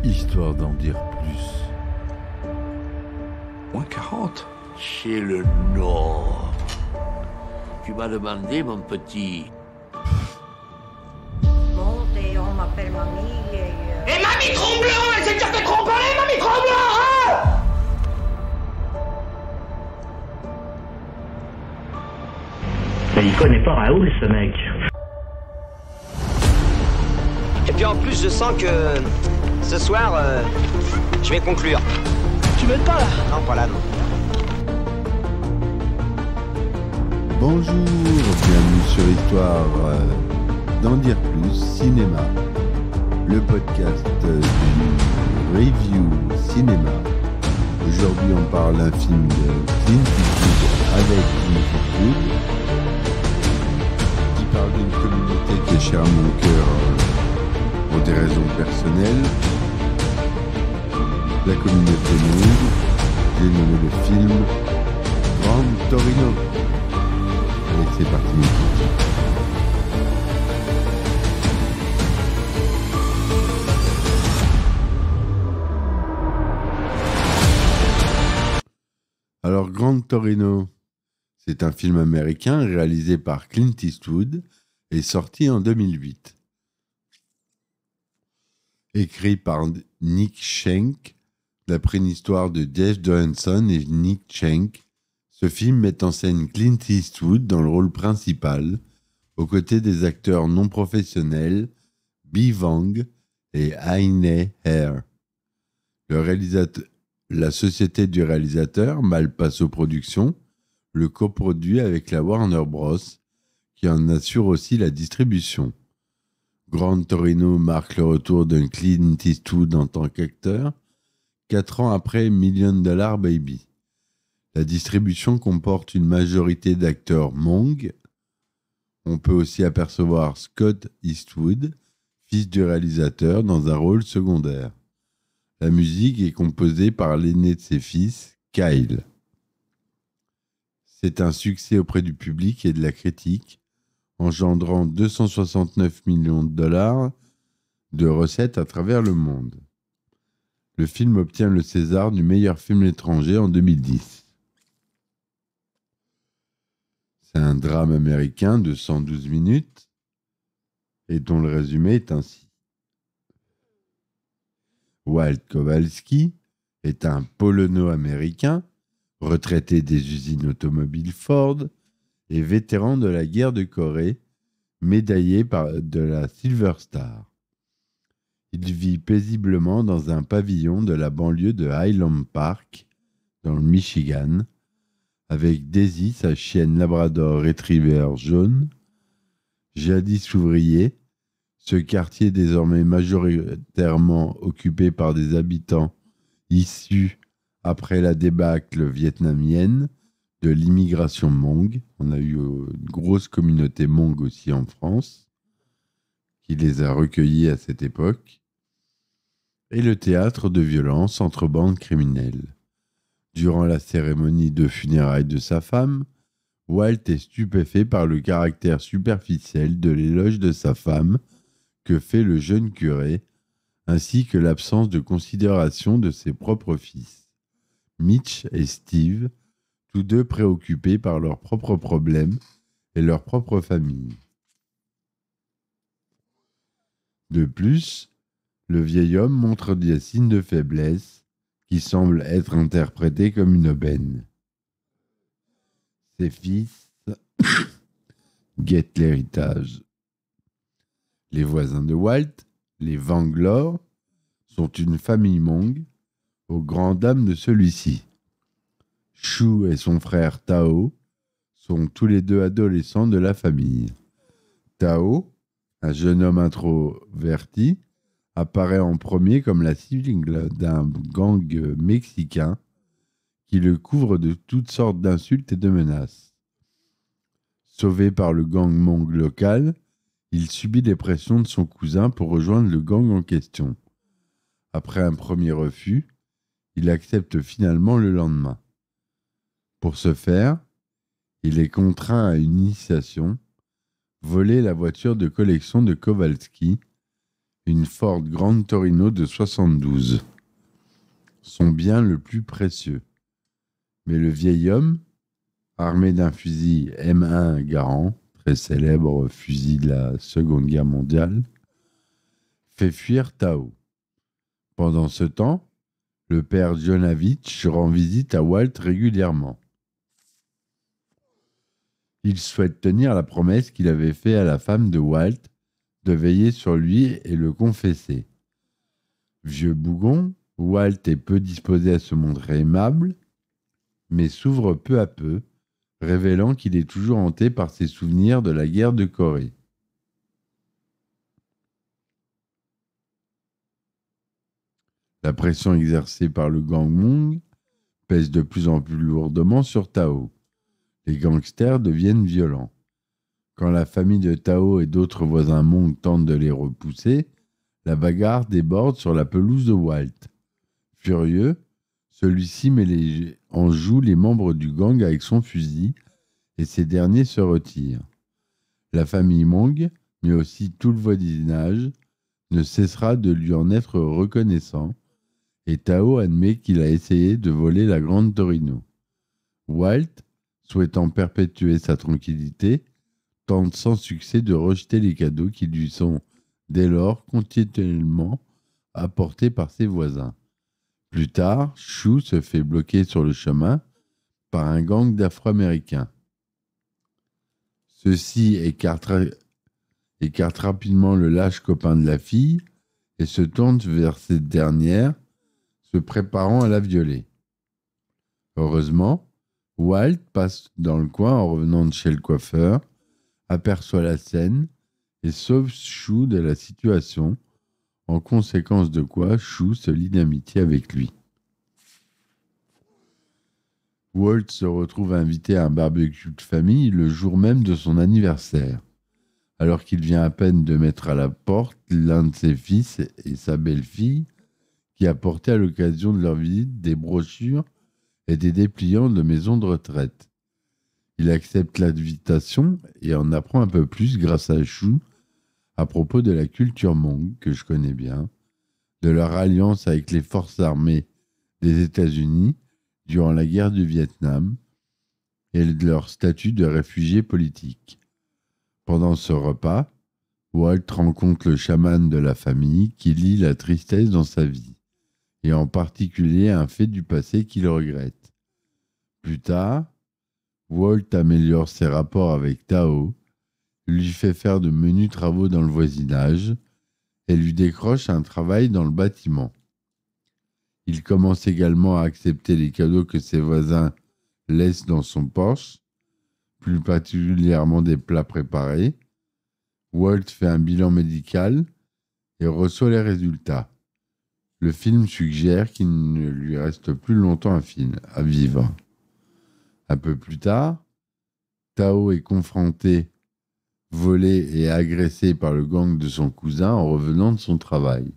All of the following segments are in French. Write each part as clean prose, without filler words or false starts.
Histoire d'en dire plus. Moins 40. C'est le Nord. Tu m'as demandé, mon petit. Monte, on m'appelle mamie Et mamie Tromblon, elle s'est déjà fait tromper, mamie Tromblon, hein! Mais il connaît pas Raoul, ce mec. Et puis en plus, je sens que ce soir, je vais conclure. Tu m'aides pas là? Non, pas là, non. Bonjour, bienvenue sur Histoire d'en dire plus, cinéma, le podcast du Review Cinéma. Aujourd'hui, on parle d'un film de Clint Eastwood avec Clint Eastwood, qui parle d'une communauté qui est chère à mon cœur pour des raisons personnelles. La communauté Moog, j'ai nommé le film Grand Torino. Allez, c'est parti. Alors, Grand Torino, c'est un film américain réalisé par Clint Eastwood et sorti en 2008. Écrit par Nick Schenk, d'après une histoire de Jeff Johansson et Nick Schenk. Ce film met en scène Clint Eastwood dans le rôle principal, aux côtés des acteurs non professionnels Bi Wang et Aine Hare. La société du réalisateur, Malpaso Productions, le coproduit avec la Warner Bros, qui en assure aussi la distribution. Grand Torino marque le retour d'un Clint Eastwood en tant qu'acteur, 4 ans après $1 Million Baby. La distribution comporte une majorité d'acteurs Hmong. On peut aussi apercevoir Scott Eastwood, fils du réalisateur, dans un rôle secondaire. La musique est composée par l'aîné de ses fils, Kyle. C'est un succès auprès du public et de la critique, engendrant $269 millions de recettes à travers le monde. Le film obtient le César du meilleur film étranger en 2010. C'est un drame américain de 112 minutes et dont le résumé est ainsi. Walt Kowalski est un Polono-américain, retraité des usines automobiles Ford et vétéran de la guerre de Corée, médaillé de la Silver Star. Il vit paisiblement dans un pavillon de la banlieue de Highland Park, dans le Michigan, avec Daisy, sa chienne Labrador Retriever jaune. Jadis ouvrier, ce quartier désormais majoritairement occupé par des habitants issus, après la débâcle vietnamienne, de l'immigration Hmong. On a eu une grosse communauté Hmong aussi en France, qui les a recueillis à cette époque. Et le théâtre de violence entre bandes criminelles. Durant la cérémonie de funérailles de sa femme, Walt est stupéfait par le caractère superficiel de l'éloge de sa femme que fait le jeune curé, ainsi que l'absence de considération de ses propres fils, Mitch et Steve, tous deux préoccupés par leurs propres problèmes et leur propre famille. De plus, le vieil homme montre des signes de faiblesse qui semblent être interprétés comme une aubaine. Ses fils guettent l'héritage. Les voisins de Walt, les Vanglor, sont une famille Hmong, aux grandes dames de celui-ci. Shu et son frère Tao sont tous les deux adolescents de la famille. Tao, un jeune homme introverti, apparaît en premier comme la cible d'un gang mexicain qui le couvre de toutes sortes d'insultes et de menaces. Sauvé par le gang Hmong local, il subit les pressions de son cousin pour rejoindre le gang en question. Après un premier refus, il accepte finalement le lendemain. Pour ce faire, il est contraint à une initiation, voler la voiture de collection de Kowalski, une Ford Grand Torino de 72, son bien le plus précieux. Mais le vieil homme, armé d'un fusil M1 Garand, très célèbre fusil de la Seconde Guerre mondiale, fait fuir Tao. Pendant ce temps, le père Jonavitch rend visite à Walt régulièrement. Il souhaite tenir la promesse qu'il avait faite à la femme de Walt de veiller sur lui et le confesser. Vieux bougon, Walt est peu disposé à se montrer aimable, mais s'ouvre peu à peu, révélant qu'il est toujours hanté par ses souvenirs de la guerre de Corée. La pression exercée par le gang Hmong pèse de plus en plus lourdement sur Tao. Les gangsters deviennent violents. Quand la famille de Tao et d'autres voisins Hmong tentent de les repousser, la bagarre déborde sur la pelouse de Walt. Furieux, celui-ci met en joue les membres du gang avec son fusil et ces derniers se retirent. La famille Hmong, mais aussi tout le voisinage, ne cessera de lui en être reconnaissant et Tao admet qu'il a essayé de voler la Grande Torino. Walt, souhaitant perpétuer sa tranquillité, tente sans succès de rejeter les cadeaux qui lui sont dès lors continuellement apportés par ses voisins. Plus tard, Chou se fait bloquer sur le chemin par un gang d'Afro-Américains. Ceux-ci écartent rapidement le lâche copain de la fille et se tournent vers cette dernière, se préparant à la violer. Heureusement, Walt passe dans le coin en revenant de chez le coiffeur, aperçoit la scène et sauve Chou de la situation, en conséquence de quoi Chou se lie d'amitié avec lui. Walt se retrouve invité à un barbecue de famille le jour même de son anniversaire, alors qu'il vient à peine de mettre à la porte l'un de ses fils et sa belle-fille, qui apportaient à l'occasion de leur visite des brochures et des dépliants de maisons de retraite. Il accepte l'invitation et en apprend un peu plus grâce à Chou à propos de la culture Hmong, que je connais bien, de leur alliance avec les forces armées des États-Unis durant la guerre du Vietnam et de leur statut de réfugiés politiques. Pendant ce repas, Walt rencontre le chaman de la famille qui lit la tristesse dans sa vie, et en particulier un fait du passé qu'il regrette. Plus tard, Walt améliore ses rapports avec Tao, lui fait faire de menus travaux dans le voisinage et lui décroche un travail dans le bâtiment. Il commence également à accepter les cadeaux que ses voisins laissent dans son Porsche, plus particulièrement des plats préparés. Walt fait un bilan médical et reçoit les résultats. Le film suggère qu'il ne lui reste plus longtemps à vivre. Un peu plus tard, Tao est confronté, volé et agressé par le gang de son cousin en revenant de son travail.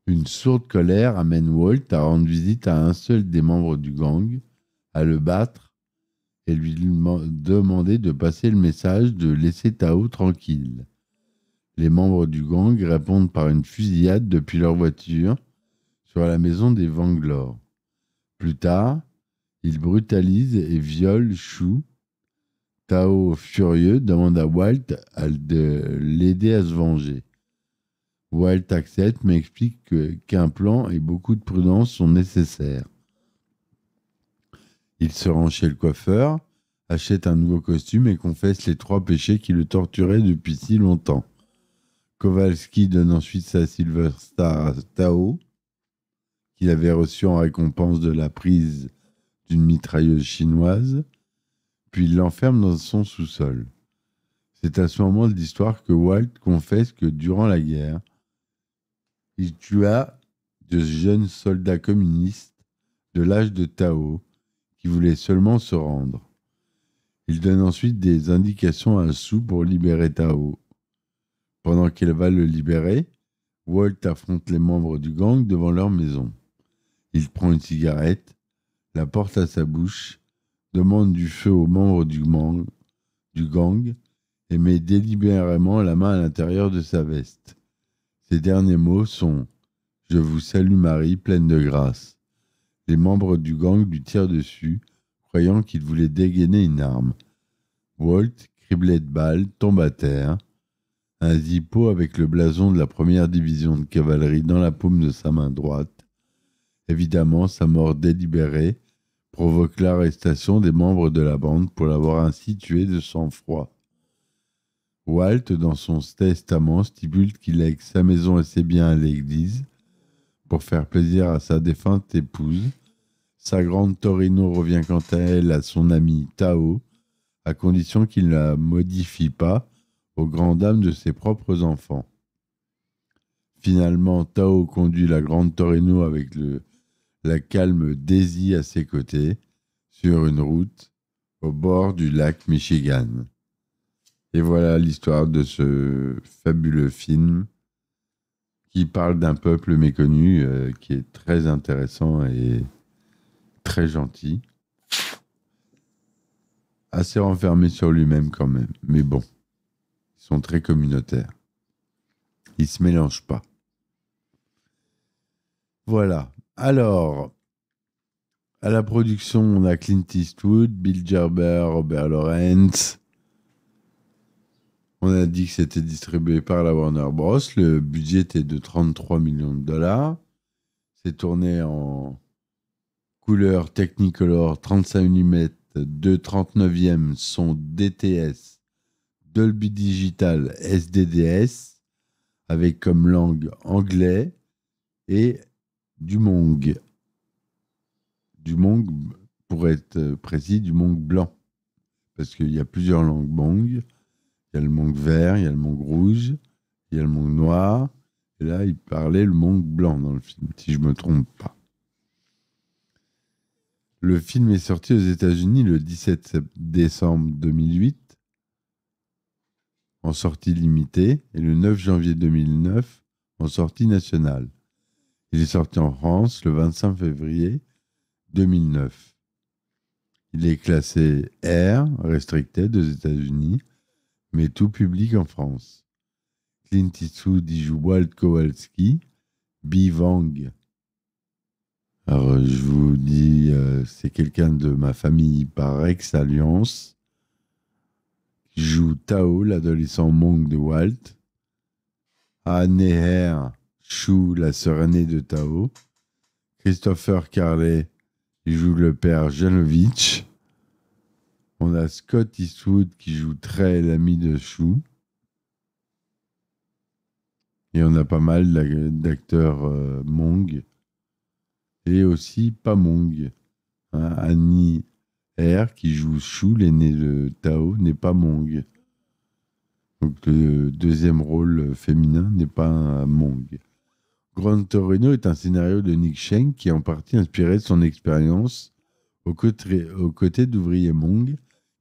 Une sourde colère amène Walt à rendre visite à un seul des membres du gang, à le battre et lui demander de passer le message de laisser Tao tranquille. Les membres du gang répondent par une fusillade depuis leur voiture sur la maison des Vanglore. Plus tard, ils brutalisent et violent Chou. Tao, furieux, demande à Walt de l'aider à se venger. Walt accepte mais explique qu'un plan et beaucoup de prudence sont nécessaires. Il se rend chez le coiffeur, achète un nouveau costume et confesse les 3 péchés qui le torturaient depuis si longtemps. Kowalski donne ensuite sa Silver Star à Tao, qu'il avait reçue en récompense de la prise d'une mitrailleuse chinoise, puis il l'enferme dans son sous-sol. C'est à ce moment de l'histoire que Walt confesse que durant la guerre, il tua de jeunes soldats communistes de l'âge de Tao qui voulaient seulement se rendre. Il donne ensuite des indications à Chou pour libérer Tao. Pendant qu'elle va le libérer, Walt affronte les membres du gang devant leur maison. Il prend une cigarette, la porte à sa bouche, demande du feu aux membres du gang et met délibérément la main à l'intérieur de sa veste. Ses derniers mots sont « Je vous salue Marie, pleine de grâce ». Les membres du gang lui tirent dessus, croyant qu'il voulait dégainer une arme. Walt, criblé de balles, tombe à terre. Un zippo avec le blason de la première division de cavalerie dans la paume de sa main droite. Évidemment, sa mort délibérée provoque l'arrestation des membres de la bande pour l'avoir ainsi tué de sang-froid. Walt, dans son testament, stipule qu'il lègue sa maison et ses biens à l'église pour faire plaisir à sa défunte épouse. Sa grande Torino revient quant à elle à son ami Tao, à condition qu'il ne la modifie pas aux grandes dames de ses propres enfants. Finalement, Tao conduit la grande Torino avec la calme Daisy à ses côtés, sur une route au bord du lac Michigan. Et voilà l'histoire de ce fabuleux film qui parle d'un peuple méconnu qui est très intéressant et très gentil. Assez renfermé sur lui-même quand même, mais bon, ils sont très communautaires. Ils se mélangent pas. Voilà. Alors, à la production, on a Clint Eastwood, Bill Gerber, Robert Lawrence. On a dit que c'était distribué par la Warner Bros. Le budget était de 33 millions de dollars. C'est tourné en couleur Technicolor 35 mm de 39e son DTS Dolby Digital SDDS avec comme langue anglais et du Hmong. Du Hmong, pour être précis, du Hmong blanc. Parce qu'il y a plusieurs langues Hmong. Il y a le Hmong vert, il y a le Hmong rouge, il y a le Hmong noir. Et là, il parlait le Hmong blanc dans le film, si je ne me trompe pas. Le film est sorti aux États-Unis le 17 décembre 2008, en sortie limitée, et le 9 janvier 2009, en sortie nationale. Il est sorti en France le 25 février 2009. Il est classé R, restricted aux États-Unis, mais tout public en France. Clint Eastwood y joue Walt Kowalski, Bi Wang. Alors, je vous dis, c'est quelqu'un de ma famille par ex-alliance qui joue Tao, l'adolescent Hmong de Walt. Neher Shu, la sœur aînée de Tao. Christopher Carley, qui joue le père Janovich. On a Scott Eastwood qui joue Trey, l'ami de Shu. Et on a pas mal d'acteurs Hmong. Et aussi pas Hmong. Annie R, qui joue Shu, l'aîné de Tao, n'est pas Hmong. Donc le deuxième rôle féminin n'est pas un Hmong. Grand Torino est un scénario de Nick Schenk qui est en partie inspiré de son expérience aux côtés d'ouvriers Hmong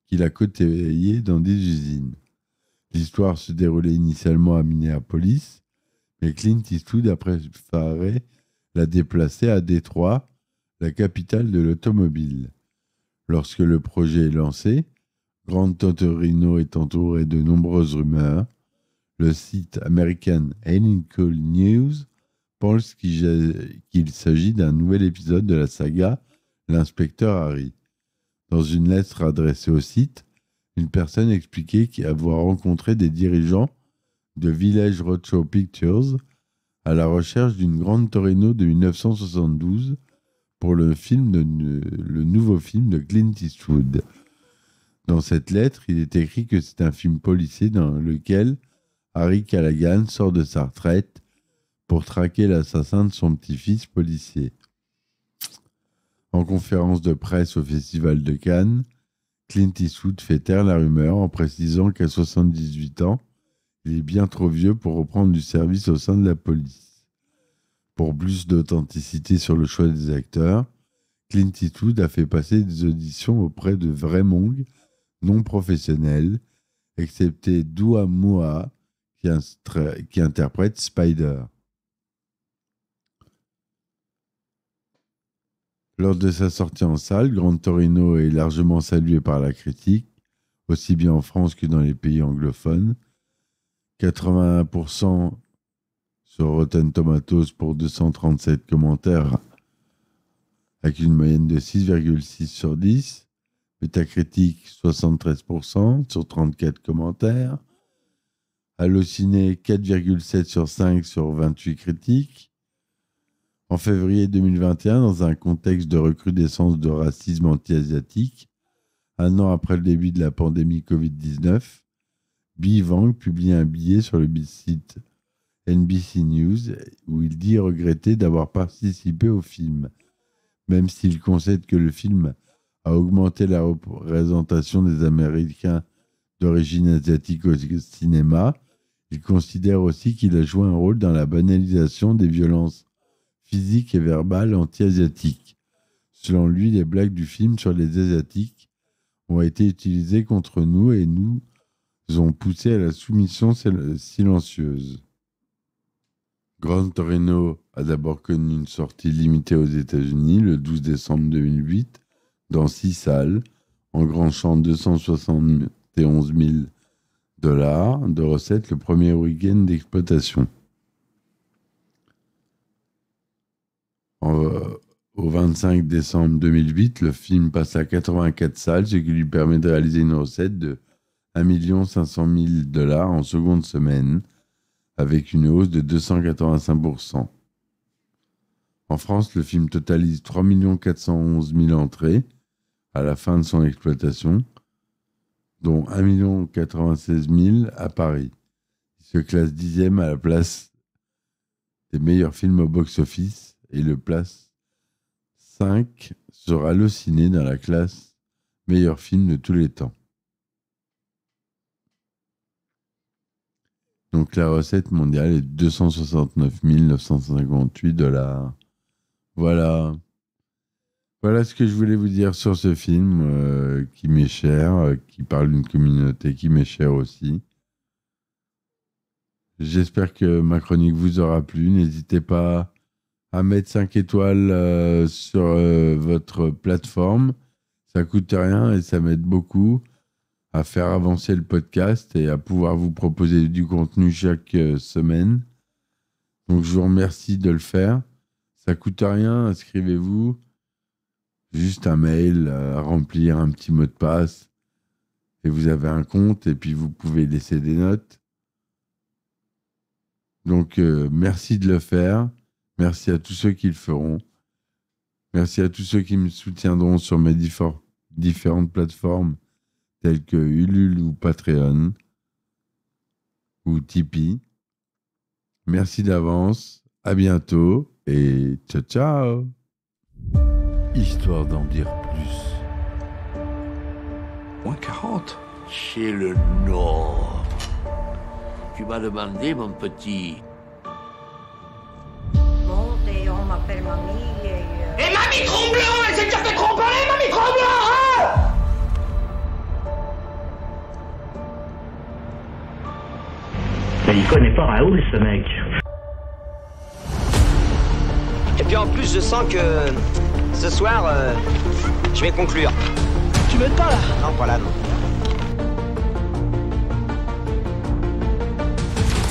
qu'il a côtoyés dans des usines. L'histoire se déroulait initialement à Minneapolis, mais Clint Eastwood a préféré la déplacer à Détroit, la capitale de l'automobile. Lorsque le projet est lancé, Grand Torino est entouré de nombreuses rumeurs. Le site American Clinical News pense qu'il s'agit d'un nouvel épisode de la saga L'inspecteur Harry. Dans une lettre adressée au site, une personne expliquait avoir rencontré des dirigeants de Village Roadshow Pictures à la recherche d'une Grande Torino de 1972 pour le nouveau film de Clint Eastwood. Dans cette lettre, il est écrit que c'est un film policier dans lequel Harry Callaghan sort de sa retraite pour traquer l'assassin de son petit-fils policier. En conférence de presse au Festival de Cannes, Clint Eastwood fait taire la rumeur en précisant qu'à 78 ans, il est bien trop vieux pour reprendre du service au sein de la police. Pour plus d'authenticité sur le choix des acteurs, Clint Eastwood a fait passer des auditions auprès de vrais Hmong non professionnels, excepté Dua Moa qui interprète Spider. Lors de sa sortie en salle, Grand Torino est largement salué par la critique, aussi bien en France que dans les pays anglophones. 81% sur Rotten Tomatoes pour 237 commentaires, avec une moyenne de 6,6 sur 10. Metacritic, 73% sur 34 commentaires. Allociné, 4,7 sur 5 sur 28 critiques. En février 2021, dans un contexte de recrudescence de racisme anti-asiatique, un an après le début de la pandémie Covid-19, Bi Wang publie un billet sur le site NBC News où il dit regretter d'avoir participé au film. Même s'il concède que le film a augmenté la représentation des Américains d'origine asiatique au cinéma, il considère aussi qu'il a joué un rôle dans la banalisation des violences physiques et verbales anti-asiatiques. Selon lui, les blagues du film sur les Asiatiques ont été utilisées contre nous et nous ont poussé à la soumission silencieuse. Gran Torino a d'abord connu une sortie limitée aux États-Unis le 12 décembre 2008 dans 6 salles, engrangeant 271 000 $ de recettes le premier week-end d'exploitation. Au 25 décembre 2008, le film passe à 84 salles, ce qui lui permet de réaliser une recette de 1 500 000 $ en seconde semaine, avec une hausse de 285%. En France, le film totalise 3 411 000 entrées à la fin de son exploitation, dont 1 96 000 à Paris. Il se classe 10e à la place des meilleurs films au box-office et le place 5 sur Allociné dans la classe meilleur film de tous les temps. Donc la recette mondiale est 269 958 $. Voilà. Voilà ce que je voulais vous dire sur ce film qui m'est cher, qui parle d'une communauté qui m'est chère aussi. J'espère que ma chronique vous aura plu. N'hésitez pas à mettre 5 étoiles sur votre plateforme. Ça coûte rien et ça m'aide beaucoup à faire avancer le podcast et à pouvoir vous proposer du contenu chaque semaine. Donc je vous remercie de le faire. Ça coûte rien, inscrivez-vous. Juste un mail à remplir, un petit mot de passe et vous avez un compte et puis vous pouvez laisser des notes. Donc merci de le faire. Merci à tous ceux qui le feront. Merci à tous ceux qui me soutiendront sur mes différentes plateformes telles que Ulule ou Patreon ou Tipeee. Merci d'avance. À bientôt et ciao ciao. Histoire d'en dire plus. Moins 40. Chez le Nord. Tu m'as demandé, mon petit. Bon, et on m'appelle mamie Et mamie Tromblon, elle s'est déjà fait tromper, mamie Tromblon, hein? Mais il connaît pas Raoul, ce mec. Et puis en plus, je sens que ce soir, je vais conclure. Tu m'aides pas là? Non, voilà, non.